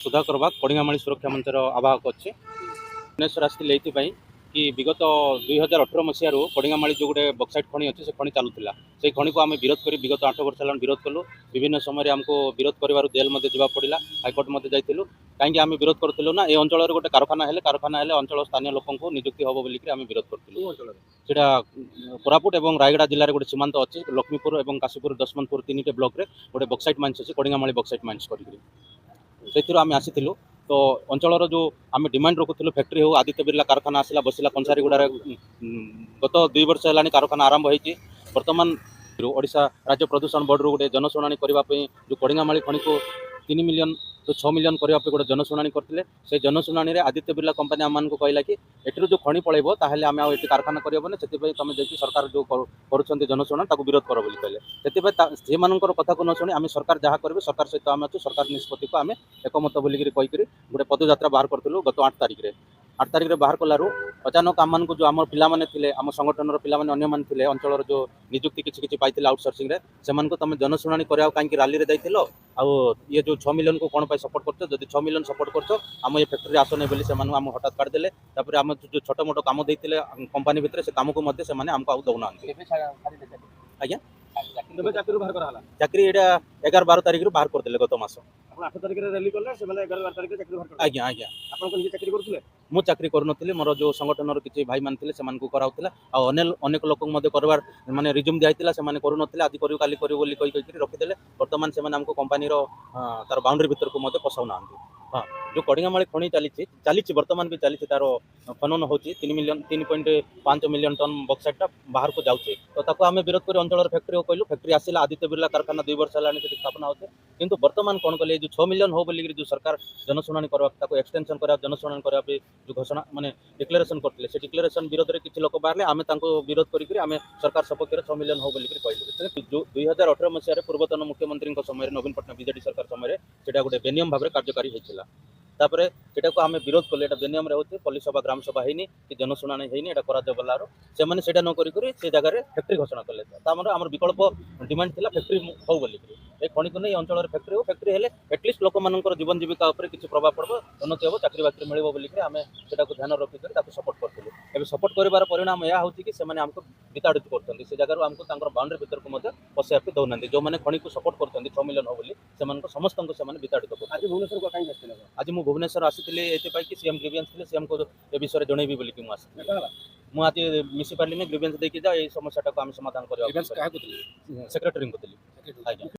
सुधाकर बाग कड़िंगामाड़ी सुरक्षा मंचर आवाहक अच्छे भुवनेश्वर आसती कि विगत 2018 मसीह कड़िंगामाड़ी जो गोटे बक्साइट खଣି अच्छे से खଣି चलूला से खଣି को आम विरोध कर विगत 8 वर्ष है विरोध कलु विभिन्न समय आमको विरोध कर जेल जा पड़ा हाइकोर्ट जाइलु कहीं आम विरोध करूँ ना ये अंचल गोटे कारखाना है अंचल स्थानीय लोक निजुक्ति हम बोलिक आम विरोध करूँ सीटा कोरापुट और रायगड़ा जिले में गोटे सीमांत अच्छे लक्ष्मीपुर और काशीपुर दशमंतपुर 3 ब्लॉक रे गोटे बक्साइट माइंस अच्छे कड़िंगामाड़ी बक्साइट माइंस कर आम आसीलु तो अंचल जो आम डिमांड रखुलू फैक्ट्री हो आदित्य बिरला कारखाना आसला बसला कंसारीगुड़ा गत 2 वर्ष है कारखाना आरंभ होती बर्तमान ओडिशा राज्य प्रदूषण बोर्ड रू गोटे जनशुणाणी करने जो कड़िंगामाड़ी खଣି को 3 मिलियन तो 6 मिलियन करने गोटे जनशुणाणी करते से जनशुणाणी आदित्य बिरला कंपनी आम को कहला कि एठू जो खଣି पलैब ताहले आम आठ कारखाना करबने से तुम देखिए सरकार जो कर जनशुणाणी विरोध कर बोली कहले से कथा को न शुणी आम सरकार जहाँ करेंगे सरकार सहित आम अच्छे सरकार निष्पत्ति को आम एकमत बोलिकी गोटे पदयात्रा बाहर करूँ गत 8 तारिख में 8 तारिख में बाहर कलु अचानक आम को जो आम पाने आम संगठन पाने अंचल जो निजुक्ति किसी पाई आउटसोर्सिंग से तुम जनशुणाणी करा कहीं रैली में जाइल ये जो 6 मिलियन को कौन सपोर्ट कर 6 मिलियन सपोर्ट कर आम ये फैक्ट्री आस नहीं बोली आम हठात काटिदेले आम जो छोट मोट कम देते कंपानी भितर से कम को आमको आउ दौना आज्ञा चाकरी यहाँ 11-12 तारिख बाहर करदे गत मास 8 तारिख रैली कले से 11-12 तारिख चाकरी बाहर आज्ञा आज्ञा आपन कोन चाकरी करथले मु चाकरी करूनथली मोर जो संगठन किसी भाई मान थे से कराउला अनेक लोक करवार माने रिज्यूम दिया से करूनथले आज करू काली करू बोली कही रखिदेले बर्तमान से हमको कंपानी तार बाउंड्री भीतर को पसाऊना हाँ जो कड़िंगामाड़ी खଣି चली बर्तमान भी चली तार खनन हो 3.5 मिलियन टन बक्साइटा बाहर को जाऊे तो ताको आम विरोध कर अंचल फैक्ट्री कहलु फैक्ट्री आसला आदित्य बिरला कारखाना 2 वर्ष है स्थापना होते किंतु बर्तमान कौन कले जो 6 मिलियन हो बोलिक जो सरकार जनशुणाणी करवा एक्सटेंशन करा जनशुणाणी करने जो घोषणा माने डिक्लेरेशन करते से डिक्लेरेशन विरोध में किसी लोक बाहर आम विरोध करें सरकार सपक्ष 6 मिलियन हो बोलिक कहलु जो 2018 मसीह पूर्वतन मुख्यमंत्री समय नवीन पट्टनायक बीजेडी सरकार समय से गोटे बेनियम भाव में कार्यकारी होता तापर सेटा को आम विरोध कले बेनियम होती पुलिस सभा ग्राम सभा है कि जनशुणाणी है करार से न करी से जगह फैक्ट्री घोषणा कले आम विकल्प डिमांड थी फैक्ट्री हो बोलिक ए खଣି को नहीं अंचल फैक्ट्री हो फैक्ट्री हेले एटलिस्ट लोक मानकर जीवन जीविका उपर किसी प्रभाव पड़ो उन्नति हम चाकरी बाकरी मिल बोलिक आम से ध्यान रखिक सपोर्ट करूँ एवं सपोर्ट कर परिणाम यह हो कि आमको विताड़ित कर जगह आमको बाउंड्री भीतर को पशा दौना जो मैंने खଣି को सपोर्ट कर 6 मिलियन हो बोली समस्त विताड़ित कर आज भुवनेश्वर को कहीं आसले आज मुझे भुवनेश्वर आसी कि सीएम ग्रीवेंस थे सीएम को ए विषय जनइबी बोलिक मुझे आज मिसी पार्ली ग्रीवेंस देखी जा समस्या को आम समाधान कर सेक्रेटरी को